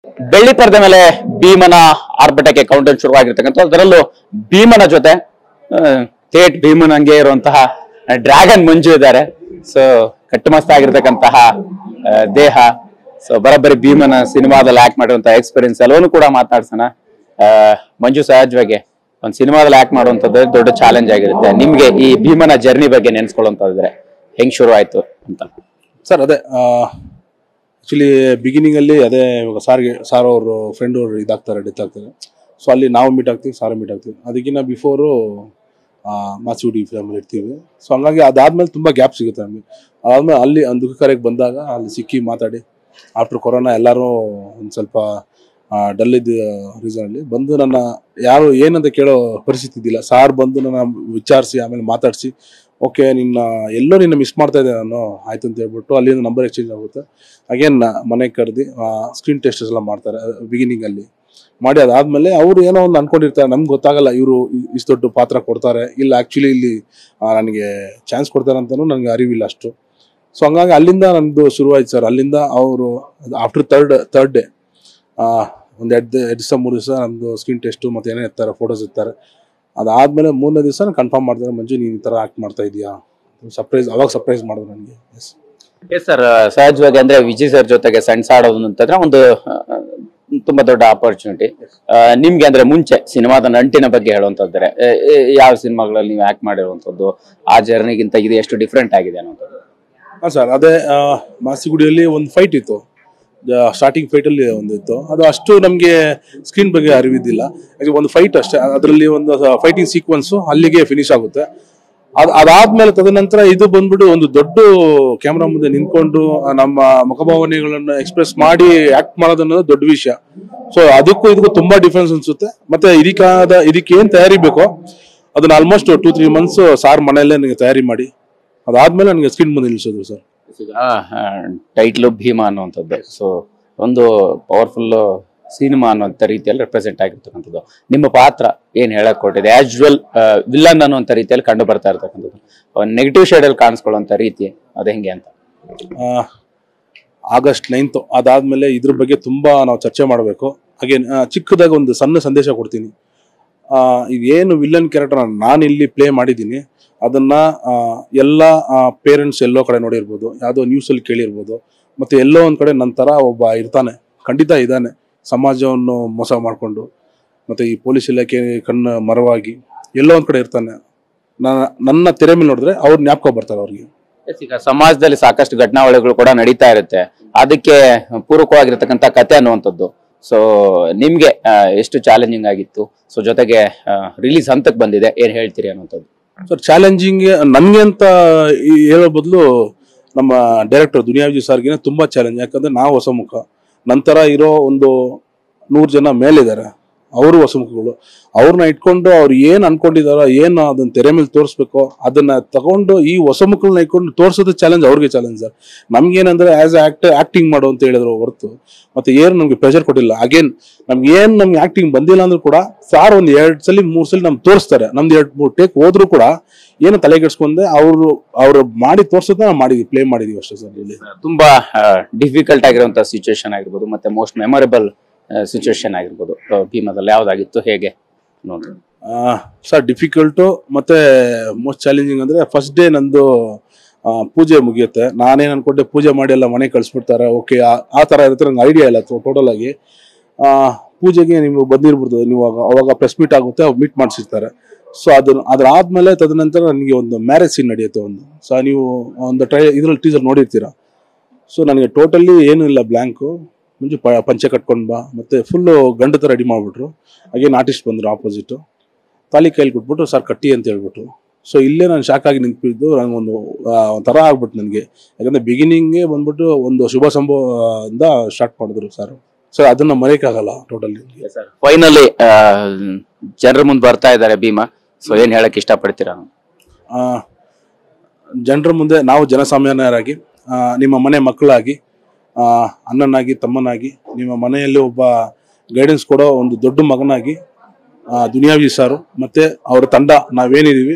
ಬೆಳ್ಳಿ ಪರದೆ ಮೇಲೆ ಭೀಮನ ಆರ್ಭಟಕ್ಕೆ ಕೌಂಟರ್ ಶುರುವಾಗಿರ್ತಕ್ಕಂಥ ಅದರಲ್ಲೂ ಭೀಮನ ಜೊತೆ ಥೇಟ್ ಭೀಮನಂಗೆ ಇರುವಂತಹ ಡ್ರ್ಯಾಗನ್ ಮಂಜು ಇದ್ದಾರೆ. ಸೊ ಕಟ್ಟುಮಸ್ತಾಗಿರ್ತಕ್ಕಂತಹ ದೇಹ. ಸೊ ಬರೋಬ್ಬರಿ ಭೀಮನ ಸಿನಿಮಾದಲ್ಲಿ ಆಕ್ಟ್ ಮಾಡಿರುವಂತಹ ಎಕ್ಸ್ಪೀರಿಯನ್ಸ್ ಎಲ್ಲವನ್ನೂ ಕೂಡ ಮಾತನಾಡ್ಸೋಣ. ಮಂಜು, ಸಹಜವಾಗಿ ಒಂದು ಸಿನಿಮಾದಲ್ಲಿ ಆಕ್ಟ್ ಮಾಡುವಂತದ್ದು ದೊಡ್ಡ ಚಾಲೆಂಜ್ ಆಗಿರುತ್ತೆ. ನಿಮ್ಗೆ ಈ ಭೀಮನ ಜರ್ನಿ ಬಗ್ಗೆ ನೆನ್ಸ್ಕೊಳ್ಳುವಂತಂದ್ರೆ ಹೆಂಗ್ ಶುರು ಆಯ್ತು ಅಂತ? ಸರ್ ಅದೇ ಆಕ್ಚುಲಿ ಬಿಗಿನಿಂಗ್ ಅಲ್ಲಿ ಅದೇ ಇವಾಗ ಸಾರ್ ಅವರು ಫ್ರೆಂಡ್ ಅವರು ಇದಾಗ್ತಾರೆ, ಡೆತ್ ಆಗ್ತಾರೆ. ಸೊ ಅಲ್ಲಿ ನಾವು ಮೀಟ್ ಆಗ್ತೀವಿ, ಸಾರ್ ಮೀಟ್ ಆಗ್ತೀವಿ. ಅದಕ್ಕಿಂತ ಬಿಫೋರು ಮಾಸಿಗುಡಿ ಫಿಲಮಲ್ಲಿ ಇರ್ತೀವಿ. ಸೊ ಹಂಗಾಗಿ ಅದಾದ್ಮೇಲೆ ತುಂಬಾ ಗ್ಯಾಪ್ ಸಿಗುತ್ತೆ ನಮಗೆ. ಅದಾದ್ಮೇಲೆ ಅಲ್ಲಿ ಒಂದು ದುಃಖ ಕಾರ್ಯಕ್ಕೆ ಬಂದಾಗ ಅಲ್ಲಿ ಸಿಕ್ಕಿ ಮಾತಾಡಿ ಆಫ್ಟರ್ ಕೊರೋನಾ ಎಲ್ಲರೂ ಒಂದು ಸ್ವಲ್ಪ ಡಲ್ ಇದ್ದ ರೀಸನ್ ಅಲ್ಲಿ ಬಂದು ನನ್ನ ಯಾರು ಏನಂತ ಕೇಳೋ ಪರಿಸ್ಥಿತಿ ಇದ್ದಿಲ್ಲ. ಸಾರ್ ಬಂದು ನನ್ನ ವಿಚಾರಿಸಿ ಆಮೇಲೆ ಮಾತಾಡಿಸಿ ಓಕೆ ನಿನ್ನ ಮಿಸ್ ಮಾಡ್ತಾ ಇದ್ದೆ ನಾನು, ಆಯ್ತು ಅಂತ ಹೇಳ್ಬಿಟ್ಟು ಅಲ್ಲಿಂದ ನಂಬರ್ ಎಕ್ಸ್ಚೇಂಜ್ ಆಗುತ್ತೆ. ಅಗೇನ್ ಮನೆಗೆ ಕರೆದು ಸ್ಕ್ರೀನ್ ಟೆಸ್ಟಸ್ ಎಲ್ಲ ಮಾಡ್ತಾರೆ ಬಿಗಿನಿಂಗ್ ಅಲ್ಲಿ ಮಾಡಿ. ಅದಾದ್ಮೇಲೆ ಅವ್ರು ಏನೋ ಒಂದು ಅನ್ಕೊಂಡಿರ್ತಾರೆ, ನಮ್ಗೆ ಗೊತ್ತಾಗಲ್ಲ ಇವರು ಇಷ್ಟು ದೊಡ್ಡ ಪಾತ್ರ ಕೊಡ್ತಾರೆ ಇಲ್ಲ ಆಕ್ಚುಲಿ ಇಲ್ಲಿ ನನಗೆ ಚಾನ್ಸ್ ಕೊಡ್ತಾರೆ ಅಂತಲೂ ನನಗೆ ಅರಿವಿಲ್ಲ ಅಷ್ಟು. ಸೊ ಹಂಗಾಗಿ ಅಲ್ಲಿಂದ ನಂದು ಶುರುವಾಯ್ತು ಸರ್. ಅಲ್ಲಿಂದ ಅವರು ಆಫ್ಟರ್ ಥರ್ಡ್ ಡೇ ಒಂದು 2 ದಿವಸ 3 ದಿವಸ ನಮ್ಮದು ಸ್ಕ್ರೀನ್ ಟೆಸ್ಟು ಮತ್ತೆ ಏನೇ ಇರ್ತಾರೆ, ಫೋಟೋಸ್ ಇರ್ತಾರೆ. ಅದಾದ್ಮೇಲೆ 3ನೇ ದಿವಸ ಕನ್ಫರ್ಮ್ ಮಾಡ್ತಾರೆ, ಮಂಜು ನೀನು ಈ ಥರ ಆಕ್ಟ್ ಮಾಡ್ತಾ ಇದೀಯಾ. ಸರ್ಪ್ರೈಸ್ ಮಾಡಿದ್ರು ನನಗೆ. ಎಸ್ ಸರ್, ಸಹಜವಾಗಿ ಅಂದ್ರೆ ವಿಜಯ್ ಸರ್ ಜೊತೆಗೆ ಸಣ್ಸಾಡೋದು ಅಂತಂದ್ರೆ ಒಂದು ತುಂಬಾ ದೊಡ್ಡ ಆಪರ್ಚುನಿಟಿ. ನಿಮ್ಗೆ ಅಂದ್ರೆ ಮುಂಚೆ ಸಿನಿಮಾದ ನಂಟಿನ ಬಗ್ಗೆ ಹೇಳುವಂತಂದ್ರೆ ಯಾವ ಸಿನಿಮಾಗಳಲ್ಲಿ ನೀವು ಆಕ್ಟ್ ಮಾಡಿರುವಂತದ್ದು, ಆ ಜರ್ನಿಗಿಂತ ಇದು ಎಷ್ಟು ಡಿಫ್ರೆಂಟ್ ಆಗಿದೆ ಅನ್ನೋದು? ಹಾಂ ಸರ್, ಅದೇ ಮಾಸಿಗುಡಿಯಲ್ಲಿ ಒಂದು ಫೈಟ್ ಇತ್ತು, ಸ್ಟಾರ್ಟಿಂಗ್ ಫೈಟ್ ಅಲ್ಲಿ ಒಂದಿತ್ತು. ಅದು ಅಷ್ಟು ನಮಗೆ ಸ್ಕ್ರೀನ್ ಬಗ್ಗೆ ಅರಿವಿದ್ದಿಲ್ಲ. ಒಂದು ಫೈಟ್ ಅಷ್ಟೇ, ಅದರಲ್ಲಿ ಒಂದು ಫೈಟಿಂಗ್ ಸೀಕ್ವೆನ್ಸ್ ಅಲ್ಲಿಗೆ ಫಿನಿಶ್ ಆಗುತ್ತೆ. ಅದಾದ್ಮೇಲೆ ತದನಂತರ ಇದು ಬಂದ್ಬಿಟ್ಟು ಒಂದು ದೊಡ್ಡ ಕ್ಯಾಮ್ರಾ ಮುಂದೆ ನಿಂತ್ಕೊಂಡು ನಮ್ಮ ಮುಖಭಾವನೆಗಳನ್ನು ಎಕ್ಸ್ಪ್ರೆಸ್ ಮಾಡಿ ಆಕ್ಟ್ ಮಾಡೋದನ್ನೋದು ದೊಡ್ಡ ವಿಷಯ. ಸೊ ಅದಕ್ಕೂ ಇದಕ್ಕೂ ತುಂಬಾ ಡಿಫ್ರೆನ್ಸ್ ಅನ್ಸುತ್ತೆ. ಮತ್ತೆ ಇದಕ್ಕೆ ಏನ್ ತಯಾರಿ ಬೇಕೋ ಅದನ್ನ ಆಲ್ಮೋಸ್ಟ್ 2-3 ಮಂತ್ಸ್ ಸಾರ್ ಮನೆಯಲ್ಲೇ ನನಗೆ ತಯಾರಿ ಮಾಡಿ ಅದಾದ್ಮೇಲೆ ನನಗೆ ಸ್ಕ್ರೀನ್ ಮುಂದೆ ನಿಲ್ಸೋದು ಸರ್. ಟೈಟ್ಲು ಭೀಮಾ ಅನ್ನುವಂಥದ್ದು. ಸೊ ಒಂದು ಪವರ್ಫುಲ್ ಸಿನಿಮಾ ಅನ್ನುವಂಥ ರೀತಿಯಲ್ಲಿ ರೆಪ್ರೆಸೆಂಟ್ ಆಗಿರ್ತಕ್ಕಂಥದ್ದು. ನಿಮ್ಮ ಪಾತ್ರ ಏನ್ ಹೇಳಕ್ ಕೊಟ್ಟಿದೆ, ಆಸ್ಯುವಲ್ ವಿಲ್ಲನ್ ಅನ್ನುವಂಥ ರೀತಿಯಲ್ಲಿ ಕಂಡು ಬರ್ತಾ ಇರ್ತಕ್ಕಂಥದ್ದು, ನೆಗೆಟಿವ್ ಶೇಡ್ ಅಲ್ಲಿ ಕಾಣಿಸ್ಕೊಳ್ಳುವಂತ ರೀತಿ ಅದು ಹೆಂಗೆ ಅಂತ? August 9th ಅದಾದ್ಮೇಲೆ ಇದ್ರ ಬಗ್ಗೆ ತುಂಬಾ ನಾವು ಚರ್ಚೆ ಮಾಡಬೇಕು. ಹಾಗೆ ಚಿಕ್ಕದಾಗ ಒಂದು ಸಣ್ಣ ಸಂದೇಶ ಕೊಡ್ತೀನಿ. ಇದೇನು ವಿಲ್ಲನ್ ಕ್ಯಾರೆಕ್ಟರ್ ನಾನು ಇಲ್ಲಿ ಪ್ಲೇ ಮಾಡಿದ್ದೀನಿ ಅದನ್ನ ಎಲ್ಲ ಪೇರೆಂಟ್ಸ್ ಎಲ್ಲೋ ಕಡೆ ನೋಡಿರ್ಬೋದು, ಯಾವುದೋ ನ್ಯೂಸಲ್ಲಿ ಕೇಳಿರ್ಬೋದು. ಮತ್ತೆ ಎಲ್ಲೋ ಒಂದ್ ಕಡೆ ನನ್ನ ತರ ಒಬ್ಬ ಇರ್ತಾನೆ, ಖಂಡಿತ ಇದ್ದಾನೆ, ಸಮಾಜವನ್ನು ಮೋಸ ಮಾಡಿಕೊಂಡು ಮತ್ತೆ ಈ ಪೊಲೀಸ್ ಇಲಾಖೆ ಕಣ್ಣು ಮರವಾಗಿ ಎಲ್ಲೋ ಒಂದ್ ಕಡೆ ಇರ್ತಾನೆ. ನನ್ನ ತೆರೆ ಮೇಲೆ ನೋಡಿದ್ರೆ ಅವ್ರು ಜ್ಞಾಪಕ ಬರ್ತಾರೆ ಅವ್ರಿಗೆ. ಈಗ ಸಮಾಜದಲ್ಲಿ ಸಾಕಷ್ಟು ಘಟನಾವಳಿಗಳು ಕೂಡ ನಡೀತಾ ಇರುತ್ತೆ, ಅದಕ್ಕೆ ಪೂರಕವಾಗಿರ್ತಕ್ಕಂಥ ಕತೆ ಅನ್ನುವಂಥದ್ದು. ಸೊ ನಿಮ್ಗೆ ಎಷ್ಟು ಚಾಲೆಂಜಿಂಗ್ ಆಗಿತ್ತು? ಸೊ ಜೊತೆಗೆ ರಿಲೀಸ್ ಹಂತಕ್ಕೆ ಬಂದಿದೆ, ಏನ್ ಹೇಳ್ತೀರಿ ಅನ್ನುವಂಥದ್ದು? ಸರ್ ಚಾಲೆಂಜಿಂಗ್ ನನ್ಗೆ ಅಂತ ಹೇಳೋ ಬದಲು ನಮ್ಮ ಡೈರೆಕ್ಟರ್ ದುನಿಯಾ ವಿಜಯ್ ಸರ್ಗೆ ತುಂಬಾ ಚಾಲೆಂಜ್. ಯಾಕಂದ್ರೆ ನಾವು ಹೊಸ ಮುಖ, ನಂತರ ಇರೋ ಒಂದು 100 ಜನ ಮೇಲಿದ್ದಾರೆ, ಅವರು ಹೊಸ ಮುಖಗಳು. ಅವ್ರನ್ನ ಇಟ್ಕೊಂಡು ಅವ್ರು ಏನ್ ಅನ್ಕೊಂಡಿದಾರೋ, ಏನು ಅದನ್ನ ತೆರೆ ಮೇಲೆ ತೋರಿಸ್ಬೇಕೋ ಅದನ್ನ ತಗೊಂಡು ಈ ಹೊಸ ಮುಖಗಳನ್ನ ಇಟ್ಕೊಂಡು ತೋರ್ಸೋದು ಚಾಲೆಂಜ್, ಅವ್ರಿಗೆ ಚಾಲೆಂಜ್ ಸರ್. ನಮ್ಗೇನಂದ್ರೆ ಆಸ್ ಆಕ್ಟಿಂಗ್ ಮಾಡು ಅಂತ ಹೇಳಿದ್ರು ಹೊರತು ಮತ್ತೆ ಏನು ನಮ್ಗೆ ಪ್ರೆಷರ್ ಕೊಟ್ಟಿಲ್ಲ. ಅಗೇನ್ ನಮ್ಗೆ ಆಕ್ಟಿಂಗ್ ಬಂದಿಲ್ಲ ಅಂದ್ರೂ ಕೂಡ ಸಾರ್ ಒಂದ್ 2 ಸಲ 3 ಸಲ ನಮ್ಗೆ ತೋರಿಸ್ತಾರೆ. ನಮ್ದು 2-3 ಟೇಕ್ ಹೋದ್ರು ಕೂಡ ಏನು ತಲೆಗೆಡ್ಸ್ಕೊಂಡೆ ಅವ್ರು ಮಾಡಿ ತೋರ್ಸೋದನ್ನ ನಾವು ಮಾಡಿದ್ವಿ, ಪ್ಲೇ ಮಾಡಿದೀವಿ ಅಷ್ಟೇ ಸರ್. ಇಲ್ಲಿ ತುಂಬಾ ಡಿಫಿಕಲ್ಟ್ ಆಗಿರುವಂತಹ ಸಿಚುವೇಶನ್ ಆಗಿರ್ಬೋದು, ಮತ್ತೆ ಮೋಸ್ಟ್ ಮೆಮೊರೇಬಲ್ ಸಿಚುವೇಶನ್ ಆಗಿರ್ಬೋದು, ಭೀಮದಲ್ಲಿ ಯಾವ್ದಾಗಿತ್ತು, ಹೇಗೆ ಅನ್ನೋದು? ಸರ್ ಡಿಫಿಕಲ್ಟು ಮತ್ತೆ ಮೋಸ್ಟ್ ಚಾಲೆಂಜಿಂಗ್ ಅಂದ್ರೆ ಫಸ್ಟ್ ಡೇ ನಂದು ಪೂಜೆ ಮುಗಿಯುತ್ತೆ. ನಾನೇನ್ ಅನ್ಕೊಂಡೆ ಪೂಜೆ ಮಾಡಿ ಎಲ್ಲ ಮನೆ ಕಳ್ಸ್ಬಿಡ್ತಾರೆ, ಓಕೆ ಆ ತರ ಇರುತ್ತೆ. ನಂಗೆ ಐಡಿಯಾ ಇಲ್ಲ ಟೋಟಲ್ ಆಗಿ. ಪೂಜೆಗೆ ನೀವು ಬಂದಿರ್ಬೋದು, ನೀವು ಅವಾಗ ಪ್ರೆಸ್ ಮೀಟ್ ಆಗುತ್ತೆ, ಮೀಟ್ ಮಾಡಿಸಿರ್ತಾರೆ. ಸೊ ಅದಾದ್ಮೇಲೆ ತದನಂತರ ನನಗೆ ಒಂದು ಮ್ಯಾರೇಜ್ ಸೀನ್ ನಡೆಯುತ್ತೆ ಒಂದು. ಸೊ ನೀವು ಒಂದು ಇದ್ರಲ್ಲಿ ಟೀಸರ್ ನೋಡಿರ್ತೀರಾ. ಸೊ ನನಗೆ ಟೋಟಲಿ ಏನೂ ಇಲ್ಲ, ಬ್ಲ್ಯಾಂಕು. ಮುಂಚೆ ಪಂಚೆ ಕಟ್ಕೊಂಡ್ ಬಾ, ಮತ್ತೆ ಫುಲ್ಲು ಗಂಡ ತರ ರೆಡಿ ಮಾಡ್ಬಿಟ್ರು. ಹಾಗೇನು ಆರ್ಟಿಸ್ಟ್ ಬಂದ್ರು ಆಪೋಸಿಟ್, ತಾಲಿ ಕೈಲಿ ಕೊಟ್ಬಿಟ್ಟು ಸರ್ ಕಟ್ಟಿ ಅಂತ ಹೇಳ್ಬಿಟ್ಟು. ಸೊ ಇಲ್ಲೇ ನಾನು ಶಾಕ್ ಆಗಿ ನಿಂತಿದ್ದು, ನಂಗೊಂದು ಒಂಥರ ಆಗ್ಬಿಟ್ಟು ನನಗೆ. ಯಾಕಂದ್ರೆ ಬಿಗಿನಿಂಗ್ಗೆ ಬಂದ್ಬಿಟ್ಟು ಒಂದು ಶುಭ ಸಂಭವದಿಂದ ಸ್ಟಾರ್ಟ್ ಮಾಡಿದ್ರು ಸರ್. ಸೊ ಅದನ್ನ ಮರೆಯಕ್ಕಾಗಲ್ಲ ಟೋಟಲಿ. ಫೈನಲಿ ಜನರ ಮುಂದೆ ಬರ್ತಾ ಇದ್ದಾರೆ ಭೀಮಾ. ಸೊ ಏನ್ ಹೇಳಕ್ ಇಷ್ಟಪಡ್ತೀರಾ? ಜನರ ಮುಂದೆ ನಾವು ಜನಸಾಮಾನ್ಯರಾಗಿ, ನಿಮ್ಮ ಮನೆ ಮಕ್ಕಳಾಗಿ, ಅಣ್ಣನಾಗಿ, ತಮ್ಮನಾಗಿ, ನಿಮ್ಮ ಮನೆಯಲ್ಲಿ ಒಬ್ಬ ಗೈಡೆನ್ಸ್ ಕೊಡೋ ಒಂದು ದೊಡ್ಡ ಮಗನಾಗಿ ದುನಿಯಾ ವಿಜಯ್ ಸಾರು ಮತ್ತೆ ಅವರ ತಂಡ ನಾವೇನಿದೀವಿ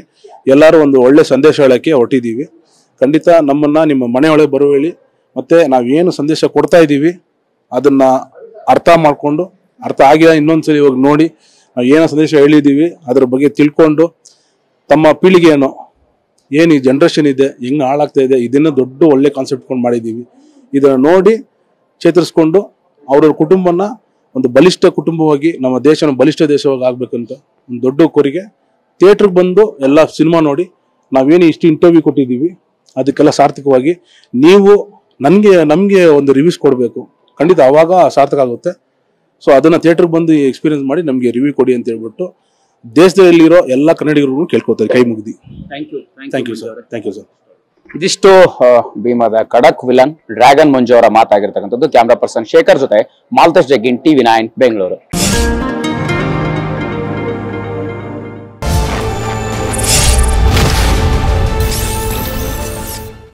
ಎಲ್ಲರೂ ಒಂದು ಒಳ್ಳೆ ಸಂದೇಶ ಹೇಳಕ್ಕೆ ಹೊರಟಿದ್ದೀವಿ. ಖಂಡಿತ ನಮ್ಮನ್ನ ನಿಮ್ಮ ಮನೆಯೊಳಗೆ ಬರುವೇಳಿ ಮತ್ತೆ ನಾವೇನು ಸಂದೇಶ ಕೊಡ್ತಾ ಇದ್ದೀವಿ ಅದನ್ನ ಅರ್ಥ ಮಾಡಿಕೊಂಡು, ಅರ್ಥ ಆಗಿಲ್ಲ ಇನ್ನೊಂದ್ಸರಿ ಇವಾಗ ನೋಡಿ ನಾವು ಏನೋ ಸಂದೇಶ ಹೇಳಿದ್ದೀವಿ ಅದ್ರ ಬಗ್ಗೆ ತಿಳ್ಕೊಂಡು ತಮ್ಮ ಪೀಳಿಗೆಯನ್ನು ಏನು ಈ ಜನ್ರೇಷನ್ ಇದೆ ಹೆಂಗೆ ಹಾಳಾಗ್ತಾ ಇದೆ, ಇದನ್ನ ದೊಡ್ಡ ಒಳ್ಳೆ ಕಾನ್ಸೆಪ್ಟ್ ಕೊಂಡು ಮಾಡಿದ್ದೀವಿ. ಇದನ್ನು ನೋಡಿ ಚೇತರಿಸ್ಕೊಂಡು ಅವ್ರವ್ರ ಕುಟುಂಬನ ಒಂದು ಬಲಿಷ್ಠ ಕುಟುಂಬವಾಗಿ, ನಮ್ಮ ದೇಶನ ಬಲಿಷ್ಠ ದೇಶವಾಗಿ ಆಗ್ಬೇಕಂತ ಒಂದು ದೊಡ್ಡ ಕೋರಿಕೆ. ಥಿಯೇಟ್ರಿಗೆ ಬಂದು ಎಲ್ಲ ಸಿನಿಮಾ ನೋಡಿ ನಾವೇನು ಇಷ್ಟು ಇಂಟರ್ವ್ಯೂ ಕೊಟ್ಟಿದ್ದೀವಿ ಅದಕ್ಕೆಲ್ಲ ಸಾರ್ಥಕವಾಗಿ ನೀವು ನಮಗೆ ಒಂದು ರಿವ್ಯೂಸ್ ಕೊಡಬೇಕು. ಖಂಡಿತ ಅವಾಗ ಸಾರ್ಥಕ ಆಗುತ್ತೆ. ಸೊ ಅದನ್ನ ಥಿಯೇಟ್ರಿಗೆ ಬಂದು ಎಕ್ಸ್ಪೀರಿಯನ್ಸ್ ಮಾಡಿ ನಮಗೆ ರಿವ್ಯೂ ಕೊಡಿ ಅಂತ ಹೇಳ್ಬಿಟ್ಟು ದೇಶದಲ್ಲಿರೋ ಎಲ್ಲ ಕನ್ನಡಿಗರಿಗೂ ಕೇಳ್ಕೊತಾರೆ ಕೈ ಮುಗಿದಿ. Thank you sir. ಇದಿಷ್ಟು ಭೀಮದ ಖಡಕ್ ವಿಲನ್ ಡ್ರ್ಯಾಗನ್ ಮಂಜು ಅವರ ಮಾತಾಗಿರ್ತಕ್ಕಂಥದ್ದು. ಕ್ಯಾಮ್ರಾ ಪರ್ಸನ್ ಶೇಖರ್ ಜೊತೆ ಮಾಲ್ತೇಶ್ ಜಗ್ಗಿನ್, TV9 ಬೆಂಗಳೂರು.